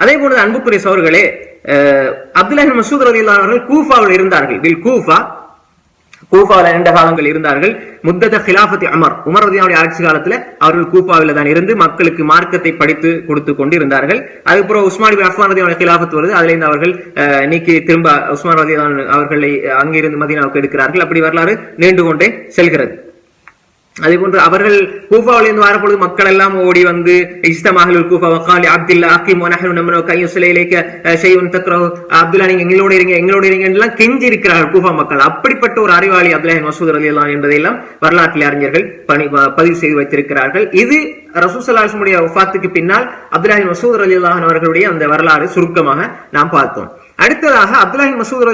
அதே போல அன்புக்குரிய சகோதரர்களே, அப்துல்லாஹ் இப்னு மஸ்ஊத் ரலியல்லாஹு அன்ஹு கூஃபாவில் இருந்தார்கள். கூஃபாவில் நீண்ட காலங்கள் இருந்தார்கள். முத்தத கிலாஃபத்தி உமர் ரலியல்லாஹு ஆட்சி காலத்துல அவர்கள் கூஃபாவில் தான் இருந்து மக்களுக்கு மார்க்கத்தை படித்து கொடுத்து கொண்டு இருந்தார்கள். அதுக்கப்புறம் உஸ்மான் இப்னு அஃபான் ரலியல்லாஹு கிலாஃபத் வருது. அதுல இருந்து அவர்கள் நீக்கி திரும்ப உஸ்மான் ரலியல்லாஹு அவர்களை அங்கிருந்து மதீனாவுக்கு எடுக்கிறார்கள். அப்படி வரலாறு நீண்டு கொண்டே செல்கிறது. அதே போன்று அவர்கள் கூஃபாவிலிருந்து வரப்பொழுது மக்கள் எல்லாம் ஓடி வந்து இஸ்தமாஹில் கூஃபா வகாலி அப்துல்லா அகீம் வனஹனு நமனு கையுஸ்லைலைக ஷைஉன் தக்ரஹு, அப்துல்லா நீங்க எங்களோட இருங்க எல்லாம் கெஞ்சி இருக்கிறார்கள் கூஃபா மக்கள். அப்படிப்பட்ட ஒரு அறிவாளி அப்துல்லாஹ் இப்னு மஸ்ஊத் ரலியல்லாஹு என்பதையெல்லாம் வரலாற்றில் அறிஞர்கள் பதிவு செய்து வைத்திருக்கிறார்கள். இது ரசூல் ஸல்லல்லாஹு அலைஹி வஸல்லம் வஃபாத்துக்கு பின்னால் அப்துல்லாஹ் இப்னு மஸ்ஊத் ரலியல்லாஹு அவர்களுடைய அந்த வரலாறு சுருக்கமாக நாம் பார்த்தோம். அடுத்ததாக அப்துல்லாஹ் இப்னு மஸ்ஊத்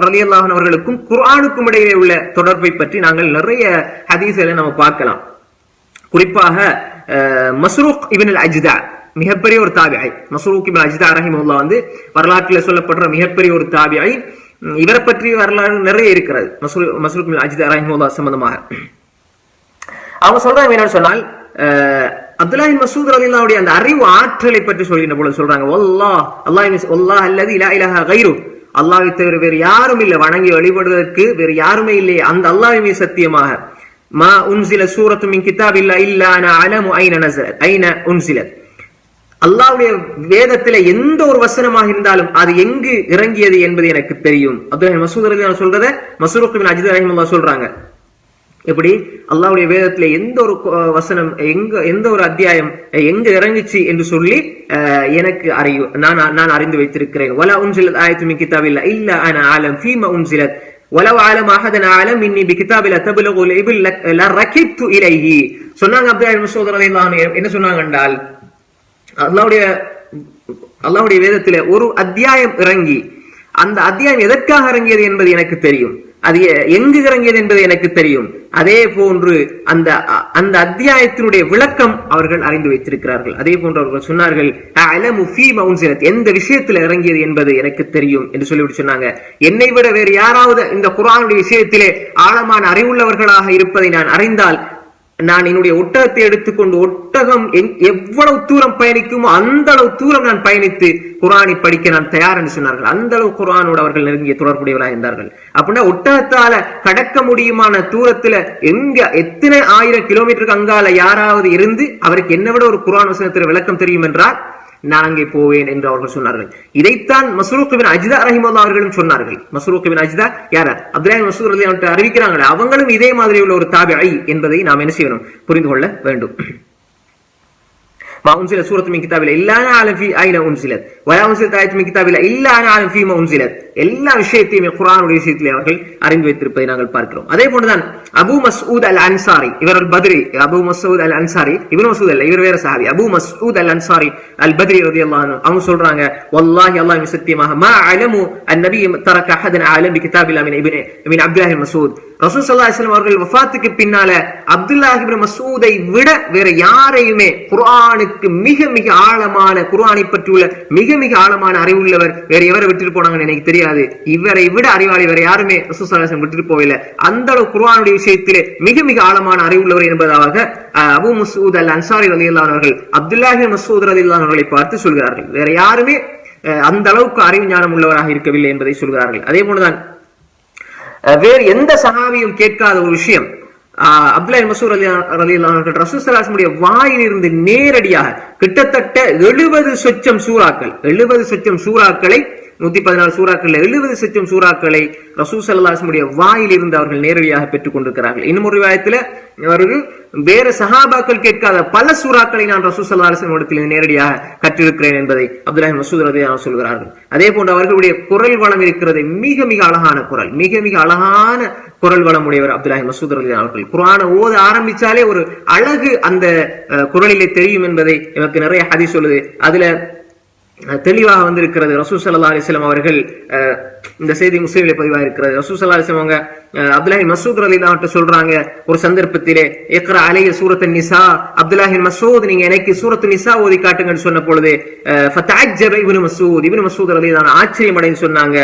ரலியல்லாஹு அன்ஹு அவர்களுக்கும் குர்ஆனுக்கும் இடையே உள்ள தொடர்பை பற்றி நாங்கள் நிறைய ஹதீஸ்களை நம்ம பார்க்கலாம். குறிப்பாக மஸ்ரூக் இப்னு அல்-அஜ்தா மிகப்பெரிய ஒரு தாபிஈ. மஸ்ரூக் இப்னு அஜ்தா ரஹிமஹுல்லாஹ் வந்து வரலாற்றில் சொல்லப்படுற மிகப்பெரிய ஒரு தாபிஈ. இவரை பற்றி வரலாறு நிறைய இருக்கிறது. மஸ்ரூக் இப்னு அஜ்தா ரஹிமஹுல்லாஹ் சம்பந்தமாக அவங்க சொல்றாங்க என்னன்னு சொன்னால், அப்துல்லாஹ் இப்னு மஸ்ஊத் ரலியல்லாஹு அந்த அறிவு ஆற்றலை பற்றி சொல்கின்ற பொழுது சொல்றாங்க, வல்லாஹ் அல்லதி லா இலாஹா கைரு, அல்லாஹ்வை தவிர வேறு யாரும் இல்லை, வணங்கி வழிபடுவதற்கு வேறு யாருமே இல்லை, அந்த அல்லாஹ்வின் மீது சத்தியமாக, மா உன்சில சூரத்து மின் கிதாபில்லாஹ் இல்லா அனா அலமு ஐன உன்சிலத், அல்லாஹ்வுடைய வேதத்தில எந்த ஒரு வசனமாக இருந்தாலும் அது எங்கு இறங்கியது என்பது எனக்கு தெரியும். அப்துல்லாஹ் இப்னு மஸ்ஊத் ரலியல்லாஹு சொல்றத மஸ்ரூக் இப்னு அஜ்தா ரஹிமஹுல்லாஹ் சொல்றாங்க. எப்படி அல்லாஹ்வுடைய வேதத்துல எந்த ஒரு வசனம் எந்த ஒரு அத்தியாயம் எங்க இறங்குச்சு என்று சொல்லி எனக்கு நான் அறிந்து வைத்திருக்கிறேன். வலா உன்சிலத் ஆயத்து மின் கிதாபில்லாஹ் இல்லா அனா அலம் ஃபீமா உன்சிலத் வலவ் அலம் அஹதன் அலம் இன்னி பிகிதாபில்லாஹ் தப்லகுல் இபில் லரகித்து இலைஹி. சொன்னாங்க அப்துல்லாஹ் இப்னு மஸ்ஊத் ரலியல்லாஹு அன்ஹு என்ன சொன்னாங்க என்றால், அல்லாஹ்வுடைய வேதத்துல ஒரு அத்தியாயம் இறங்கி அந்த அத்தியாயம் எதற்காக இறங்கியது என்பது எனக்கு தெரியும், அது எங்கு இறங்கியது என்பது எனக்கு தெரியும். அதே போன்று அந்த அத்தியாயத்தினுடைய விளக்கம் அவர்கள் அறிந்து வைத்திருக்கிறார்கள். அதே போன்று அவர்கள் சொன்னார்கள், எந்த விஷயத்தில் இறங்கியது என்பது எனக்கு தெரியும் என்று சொல்லிவிட்டு சொன்னாங்க, என்னை விட வேறு யாராவது இந்த குர்ஆனுடைய விஷயத்திலே ஆழமான அறிவுள்ளவர்களாக இருப்பதை நான் அறிந்தால் நான் என்னுடைய ஒட்டகத்தை எடுத்துக்கொண்டு ஒட்டகம் எவ்வளவு தூரம் பயணிக்குமோ அந்த அளவு தூரம் நான் பயணித்து குர்ஆனை படிக்க நான் தயார் என்று சொன்னார்கள். அந்த அளவு குர்ஆனோடு அவர்கள் நெருங்கிய தொடர்புடையவராக இருந்தார்கள். அப்படின்னா ஒட்டகத்தால கடக்க முடியுமான தூரத்துல எத்தனை 1000 கிலோமீட்டருக்கு அங்கால யாராவது இருந்து அவருக்கு என்ன விட ஒரு குர்ஆன் வசனத்திற்கு விளக்கம் தெரியும் என்றால் நான் அங்கே போவேன் என்று அவர்கள் சொன்னார்கள். இதைத்தான் மஸ்ரூக் இப்னு அஜ்தா ரஹிமஹுல்லாஹ் அவர்களும் சொன்னார்கள். மஸ்ரூக் இப்னு அஜ்தா யார்? அப்துல்லாஹ் இப்னு மஸ்ஊத் ரலியல்லாஹு அன்ஹு அறிவிக்கிறாங்களே, அவங்களும் இதே மாதிரி உள்ள ஒரு தாபிஈ என்பதை நாம் என்ன செய்யணும், புரிந்து கொள்ள வேண்டும். ما أنزلت سورة من كتاب الله إلا أنا أعلم في أين أنزلت ولا أنزلت آية من كتاب الله إلا أنا أعلم فيما أنزلت. எல்லா விஷயத்தையும் குர்ஆனுடைய விஷயத்திலே அவர்கள் அறிந்து வைத்திருப்பதை நாங்கள் பார்க்கிறோம். அதே போன்றுதான் அபூ மஸ்ஊத் அல் அன்சாரி, இவர் அல் பத்ரி, அபூ மஸ்ஊத் அல் அன்சாரி, இப்னு மஸ்ஊத் அல்ல, இவர் வேற சஹாபி, அபூ மஸ்ஊத் அல் அன்சாரி அல் பத்ரி ரலியல்லாஹு அன்ஹு அவங்க சொல்றாங்க, வல்லாஹி அல்லாஹ் சத்தியமாக மா அலமு அன்-நபி தரக அஹதன் அலம் பி கிதாபில்லாஹ் மின் அப்துல்லாஹ் இப்னு மஸ்ஊத், ரசூல் ஸல்லல்லாஹு அலைஹி வஸல்லம் அவர்கள் வஃபாத்துக்கு பின்னால அப்துல்லாஹ் இப்னு மஸ்ஊதை விட வேற யாரையுமே குர்ஆனுக்கு மிக மிக ஆழமான குர்ஆனை பற்றியுள்ள மிக மிக ஆழமான அறிவுள்ளவர் வேற எவரை விட்டுட்டு போனாங்கன்னு எனக்கு தெரியாது. இவரை விட அறிவாளி வேற யாருமே ரசூல் ஸல்லல்லாஹு அலைஹி வஸல்லம் விட்டுட்டு போகல. அந்த அளவு குர்ஆனுடைய விஷயத்திலே மிக மிக ஆழமான அறிவுள்ளவர் என்பதாக அபூ மஸ்ஊத் அல் அன்சாரி ரலியல்லாஹு அன்ஹு அவர்கள் அப்துல்லாஹ் இப்னு மஸ்ஊத் ரலியல்லாஹு அன்ஹு அவர்களை பார்த்து சொல்கிறார்கள், வேற யாருமே அந்த அளவுக்கு அறிவு ஞானம் உள்ளவராக இருக்கவில்லை என்பதை சொல்கிறார்கள். அதே போலதான் வேறு எந்த சஹாபியும் கேட்காத ஒரு விஷயம், அப்துல்லாஹ் இப்னு மஸ்ஊத் ரலியல்லாஹு அன்ஹு ரசூல் ஸல்லல்லாஹு அலைஹி வஸல்லம் வாயிலிருந்து நேரடியாக கிட்டத்தட்ட 70 சொச்சம் சூறாக்களை 114 சூறாக்கள் 70 சொச்சம் சூறாக்களை ரசூல் ஸல்லல்லாஹு அலைஹி வஸல்லம் வாயிலிருந்து அவர்கள் நேரடியாக பெற்றுக் கொண்டிருக்கிறார்கள். இன்னும் ஒரு ரிவாயத்தில் அவர்கள் வேறு சஹாபாக்கள் கேட்காத பல சூறாக்களை நான் ரசூல் ஸல்லல்லாஹு அலைஹி வஸல்லம் இடத்தில் நேரடியாக கற்றிருக்கிறேன் என்பதை அப்துல்லாஹ் இப்னு மஸ்ஊத் ரலியல்லாஹு அன்ஹு சொல்கிறார்கள். அதே போன்று அவர்களுடைய குரல் வளம் இருக்கிறது, மிக மிக அழகான குரல், மிக மிக அழகான குரல் வளம் உடையவர் அப்துல்லாஹ் இப்னு மஸ்ஊத் ரலியல்லாஹு அன்ஹு அவர்கள். குர்ஆனை ஓத ஆரம்பிச்சாலே ஒரு அழகு அந்த குரலிலே தெரியும் என்பதை எனக்கு நிறைய ஹதீஸ் சொல்லுது. அதுல தெளிவாக வந்திருக்கிறது. ரசூல் ஸல்லல்லாஹு அலைஹி வஸல்லம் அவர்கள் இந்த செய்தி முஸ்லிமிலே பதிவாக இருக்கிறது. ரசூல் ஸல்லல்லாஹு அலைஹி வஸல்லம் அவங்க அப்துல்லாஹ் இப்னு மஸ்ஊத் ரலியல்லாஹு அன்ஹு சொல்றாங்க ஒரு சந்தர்ப்பத்திலே, இக்ரா அலைய சூரத்துன் நிசா, அப்துல்லாஹ் இப்னு மஸ்ஊத் நீங்க எனக்கு சூரத்துன் நிசா ஓதி காட்டுங்கன்னு சொன்ன பொழுது ஃபதஅஜ்ஜப இப்னு மஸ்ஊத் ரலியல்லாஹு அன்ஹு ஆச்சரியம் அடைந்து சொன்னாங்க,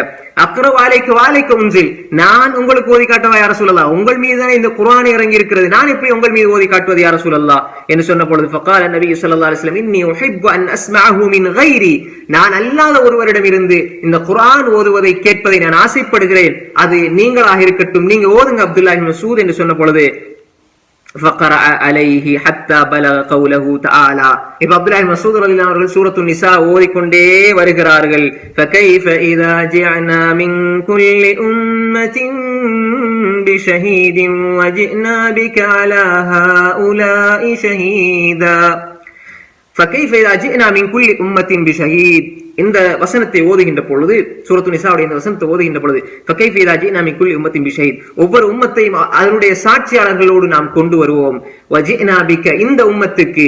அக்ரா அலைக உன்சில், நான் உங்களுக்கு ஓதி காட்டவா யா ரசூலல்லாஹ், உங்கள் மீது தானே இந்த குர்ஆன் இறங்கி இருக்கிறது, நான் எப்படி உங்கள் மீது ஓதி காட்டுவது யா ரசூலல்லாஹ் என்று சொன்ன பொழுது ஃபகால நபி ஸல்லல்லாஹு அலைஹி வஸல்லம் இன்னி உஹிப்பு அன் அஸ்மஅஹு மின் கைரி, நான் அல்லாத ஒருவரிடம் இருந்து இந்த குர்ஆன் ஓதுவதை கேட்பதை நான் ஆசைப்படுகிறேன், அது நீங்களாக இருக்கட்டும், நீங்க ஓதுங்க அப்துல்லாஹ் இப்னு மஸ்ஊத் என்று சொன்ன பொழுது فقرأ عليه حتى بلغ قوله تعالى இப்ப அப்துல்லாஹ் இப்னு மஸ்ஊத் ரலியல்லாஹு அன்ஹு சூரத்து நிசா ஓதிக்கொண்டே வருகிறார்கள். فكيف إذا جئنا من كل أمة بشهيد وجئنا بك على هؤلاء شهيدا فكيف إذا جئنا من كل أمة بشهيد இந்த வசனத்தை ஓதுகின்ற பொழுது சூரத்து நிசாவுடைய இந்த வசனத்தை ஓதுகின்ற பொழுது فكيف إذا جئنا من كل أمة بشهيد ஒவ்வொரு உம்மத்தையும் அதனுடைய சாட்சியாளர்களோடு நாம் கொண்டு வருவோம். وجئنا بك இந்த உம்மத்துக்கு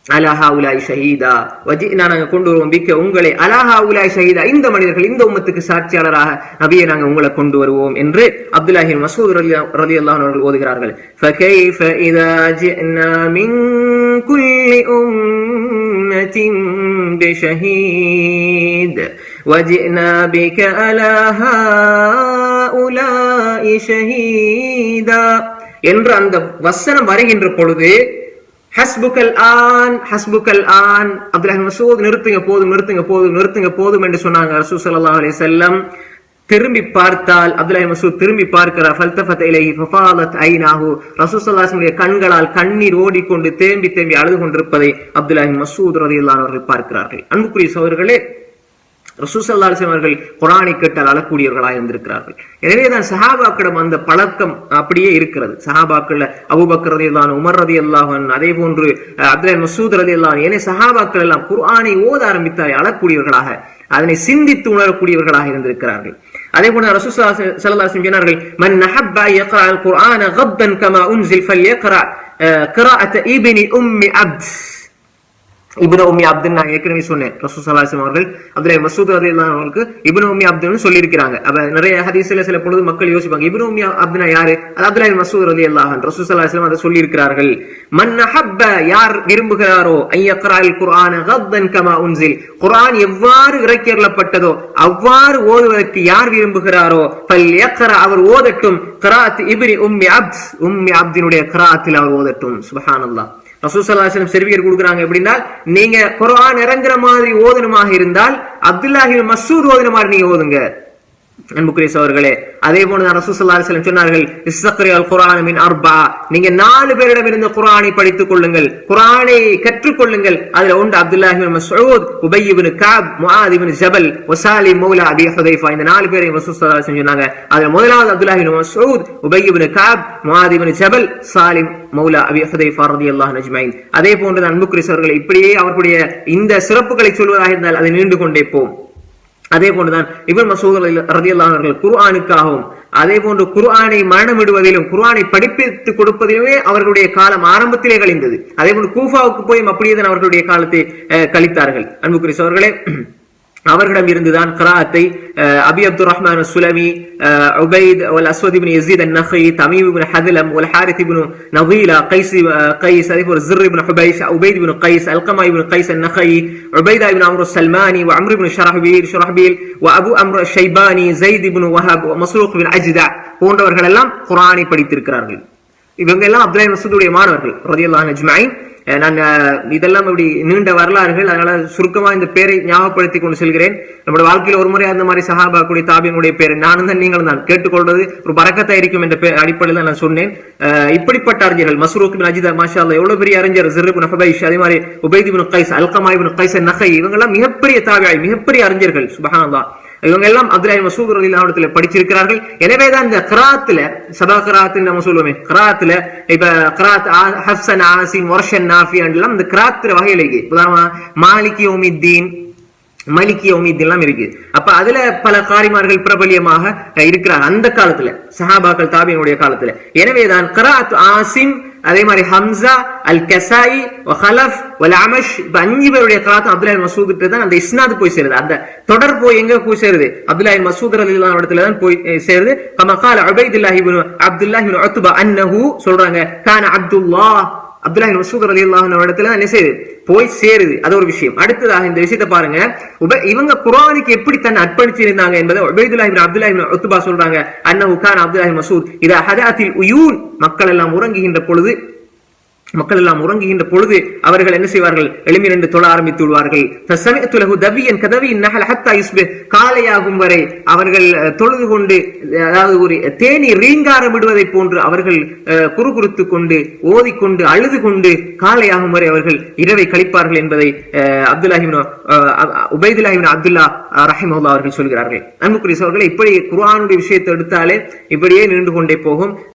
அலா ஹாஉலாஇ ஷஹீதா வஜினா நாங்க கொண்டு வருவோம் பிக்க உங்களை அலா ஹாஉலாஇ ஷஹீதா இந்த மனிதர்கள் இந்த உம்மத்துக்கு சாட்சியாளராக நபியை நாங்க உங்களை கொண்டு வருவோம் என்று அப்துல்லாஹ் இப்னு மஸ்ஊத் ரலியல்லாஹு அன்ஹு அவர்கள் ஓதுகிறார்கள். فكيف إذا جئنا من كل أمة بشهيد وجئنا بك على هؤلاء شهيدا என்று அந்த வசனம் வருகின்ற பொழுது ஹஸ்புக்கல் ஆன் அப்துல்லாஹ் இப்னு மஸ்ஊத் நிறுத்துங்க போதும் என்று சொன்னாங்க. ரசூல் ஸல்லல்லாஹு அலைஹி வஸல்லம் திரும்பி பார்த்தால் அப்துல்லாஹ் இப்னு மஸ்ஊத் திரும்பி பார்க்கிறார். ஃபல்தஃபத இலைஹி ஃபஃபாலத் ஐனாஹு ரசூல் ஸல்லல்லாஹு அலைஹி வஸல்லம் கண்களால் கண்ணீர் ஓடிக்கொண்டு தேம்பி அழுது கொண்டிருப்பதை அப்துல்லாஹ் இப்னு மஸ்ஊத் ரலியல்லாஹு அன்ஹு அவர்கள் பார்க்கிறார்கள். அன்புக்குரிய சகோதரர்களே, ரசூல் ஸல்லல்லாஹு அலைஹி வஸல்லம் அவர்கள் குர்ஆனை கேட்டால் அழக்கூடியவர்களாக இருந்திருக்கிறார்கள். எனவேதான் சஹாபாக்களிடம் அந்த பழக்கம் அப்படியே இருக்கிறது. சஹாபாக்கள் அபூபக்கர் ரலியல்லாஹு அன்ஹு, உமர் ரலியல்லாஹு அன்ஹு, அதே போன்று அப்துல்லாஹ் இப்னு மஸ்ஊத் ரலியல்லாஹு அன்ஹு, சஹாபாக்கள் எல்லாம் குர்ஆனை ஓத ஆரம்பித்தால் அழக்கூடியவர்களாக, அதனை சிந்தித்து உணரக்கூடியவர்களாக இருந்திருக்கிறார்கள். அதே போல ரசூல் ஸல்லல்லாஹு அலைஹி வஸல்லம் சொன்னார்கள், மன் நஹப்ப யக்ரா அல் குர்ஆன கப்பன் கமா உன்ஸில் ஃபல்யக்ரா கிராஅத இப்னி உம்மி அப்த். இப்னு உம்மி அப்துன்னு நான் ஏற்கனவே சொன்னேன். ரசூல் ஸல்லல்லாஹு அலைஹி வஸல்லம் அவர்கள் அப்துல்லாஹ் இப்னு மஸ்ஊத் ரலியல்லாஹு அன்ஹு அவர்களுக்கு இப்னு உம்மி அப்துன்னு சொல்லி இருக்கிறாங்க. அப்ப நிறைய ஹதீஸ்ல சில பொழுது மக்கள் யோசிப்பாங்க, இப்னு உம்மி அப்துனா யாரு? அது அப்துல்லாஹ் இப்னு மஸ்ஊத் ரலியல்லாஹு அன்ஹு. ரசூல் ஸல்லல்லாஹு அலைஹி வஸல்லம் அதை சொல்லி இருக்கிறார்கள். மன் நஹப்ப யார் விரும்புகிறாரோ ஐயக்ரால் குர்ஆன கப்பன் கமா உன்ஸில் குர்ஆன் எவ்வாறு இறக்கியருளப்பட்டதோ அவ்வாறு ஓதுவதற்கு யார் விரும்புகிறாரோ ஃபல்யக்ரா அவர் ஓதட்டும் கிராஅத் இப்னி உம்மி அப்தினுடைய கிராஅத்தில் அவர் ஓதட்டும். சுப்ஹானல்லாஹ். ரசூல் ஸல்லல்லாஹு அலைஹி வஸல்லம் செர்வியர் கொடுக்குறாங்க. எப்படின்னா, நீங்க குர்ஆன் இறங்குற மாதிரி ஓதணுமாக இருந்தால் அப்துல்லாஹ் இப்னு மஸ்ஊத் ஓதுன மாதிரி நீங்க ஓதுங்க. அன்புக்குரிய சகோதரர்களே, அதே போல ரசூல் ஸல்லல்லாஹு அலைஹி வஸல்லம் சொன்னார்கள், இஸ்தக்ரில் குர்ஆன மின் அர்பா, நீங்க 4 பேரிடம் இருந்து குர்ஆனை படித்துக் கொள்ளுங்கள், குர்ஆனை கற்றுக் கொள்ளுங்கள். அதுல ஒன்று அப்துல்லாஹ் இப்னு மஸ்ஊத், உபய் இப்னு கஅப், முஆத் இப்னு ஜபல், வசாலிம் மௌலா அபி ஹுதைஃபா. இந்த 4 பேரையும் ரசூல் ஸல்லல்லாஹு அலைஹி வஸல்லம் சொன்னாங்க. அதுல முதலாவது அப்துல்லாஹ் இப்னு மஸ்ஊத், உபய் இப்னு கஅப், முஆத் இப்னு ஜபல், சாலிம் மௌலா அபி ஹுதைஃபா ரலியல்லாஹு அஜ்மஈன். அதே போன்று அன்புக்குரிய சகோதரர்களே, இப்படியே அவர்களுடைய இந்த சிறப்புகளை சொல்வதாக இருந்தால் அது நீண்டு கொண்டே போகும். அதே போன்றுதான் இப்னு மஸ்ஊத் ரலியல்லாஹு அன்ஹு அவர்கள் குர்ஆனுக்காகவும் அதே போன்று குர்ஆனை மரணமிடுவதிலும் குர்ஆனை படிப்பித்து கொடுப்பதிலுமே அவர்களுடைய காலம் ஆரம்பத்திலே கழிந்தது. அதே போன்று கூஃபாவுக்கு போய் அப்படியே தான் அவர்களுடைய காலத்தை கழித்தார்கள். அன்புக்குரிய சகோதரர்களே, அவர்களிடம் இருந்துதான் கிராஅத்தை அபி அப்துர் ரஹ்மான் அஸ்-சுலமி, உபைத் வல் அஸ்வத் இப்னு யஸீத் அன்-நഖி, தமீம் இப்னு ஹதலம் வல் ஹாரித் இப்னு நவீலா, கைஸ் அதே போல ஸிர் இப்னு ஹுபைஷ், உபைத் இப்னு கைஸ், அல்கமா இப்னு கைஸ் அன்-நഖி, உபைதா இப்னு அம்ர் அஸ்-சல்மானி வ அம்ர் இப்னு ஷரஹ்பீல் வ அபு அம்ர் அஷ்-ஷைபானி, ஸைத் இப்னு வஹப் வ மஸ்ரூக் இப்னு அஜ்தா போன்றவர்கள் எல்லாம் குர்ஆனை படித்திருக்கிறார்கள். இவங்க எல்லாம் அப்துல்லாஹ் இப்னு மஸ்ஊதுடைய மாணவர்கள் ரலியல்லாஹு அஜ்மஈன். நான் இதெல்லாம் இப்படி நீண்ட வரலாறுகள், அதனால சுருக்கமா இந்த பேரை ஞாபகப்படுத்தி கொண்டு செல்கிறேன். நம்முடைய வாழ்க்கையில ஒரு முறை அந்த மாதிரி சஹாபாக்குடைய தாபியினுடைய பேர் நானும் தான் நீங்களும் தான் கேட்டுக்கொள்வது ஒரு பரக்கத்தா இருக்கும் என்ற அடிப்படையில் தான் நான் சொன்னேன். இப்படிப்பட்ட அறிஞர்கள் மஸ்ரூக் இப்னு அஜ்தா மாஷா அல்லாஹ் எவ்வளவு பெரிய அறிஞர், ஸிர் இப்னு ஹுபைஷ், அதே மாதிரி உபைத் இப்னு கைஸ், அல்கமா இப்னு கைஸ் அன்-நഖி, இவங்க எல்லாம் மிகப்பெரிய தாபிஈ, மிகப்பெரிய அறிஞர்கள். சுப்ஹானல்லாஹ். இவங்க எல்லாம் அப்துல்லாஹ் இப்னு மஸ்ஊத் ரலியல்லாஹு அன்ஹு படிச்சிருக்கிறார்கள். எனவேதான் இந்த கிராத்துல சபா கிராத்துன்னு நம்ம சொல்லுவோமே, கிராத்துல இப்ப கிராத் ஹஃப்ஸன், ஆசிம், வர்ஷன், நாஃபி எல்லாம் இந்த கிராத்துல வகையில இருக்கு. உதாரணமா மாலிகி யௌமித்தீன், மலிகி யௌமித்தீன் எல்லாம் இருக்கு. அப்ப அதுல பல காரிமார்கள் பிரபலியமாக இருக்கிறார் அந்த காலத்துல, சஹாபாக்கள் தாபியினுடைய காலத்துல. எனவேதான் கிராத் ஆசிம், அதே மாதிரி ஹம்சா, அல் கசாயி, ஹலஃப், வல் அமஷ், 5 பேருடைய கிராத் அப்துல்லாஹ் இப்னு மஸ்ஊத் கிட்ட தான் அந்த இஸ்னாத் போய் சேருது. அந்த தொடர் போய் எங்க போய் சேருது? அப்துல்லாஹ் இப்னு மஸ்ஊத் ரலியல்லாஹு அன்ஹு இடத்துல தான் போய் சேருது. கமா قال உபைதுல்லாஹ் இப்னு அப்துல்லாஹ் இப்னு உத்பா அன்னஹு சொல்றாங்க, கான அப்துல்லாஹ், அப்துல்லாஹ் இப்னு மஸ்ஊத் ரலியல்லாஹு அன்ஹு இடத்துல என்ன செய்யுது? போய் சேருது. அது ஒரு விஷயம். அடுத்ததாக இந்த விஷயத்தை பாருங்க, இவங்க குர்ஆனுக்கு எப்படி தன்னை அர்ப்பணிச்சிருந்தாங்க என்பதை உபைதுல்லாஹ் இப்னு அப்துல்லாஹ் இப்னு உத்பா சொல்றாங்க. அன்னஹு கான அப்துல்லாஹ் இப்னு மஸ்ஊத் இதா ஹதஅத்தில் உயூன், மக்கள் எல்லாம் உறங்குகின்ற பொழுது மக்கள் எல்லாம் உறங்குகின்ற பொழுது அவர்கள் என்ன செய்வார்கள்? எழுமி நின்று தொழ ஆரம்பித்து விடுவார்கள். காலையாகும் வரை அவர்கள் தொழுது கொண்டு, அதாவது ஒரு தேனி ரீங்காரம் விடுவதை போன்று அவர்கள் குறுகுறுத்து கொண்டு ஓதிக்கொண்டு அழுது கொண்டு காலையாகும் வரை அவர்கள் இரவை கழிப்பார்கள் என்பதை உபைதுல்லாஹ் இப்னு அப்துல்லா ரஹிமஹுல்லாஹ் அவர்கள் சொல்கிறார்கள். அன்புக்குரிய சகோதரர்களே, இப்படி குர்ஆனுடைய விஷயத்தை எடுத்தாலே இப்படியே நீண்டு கொண்டே போகும்.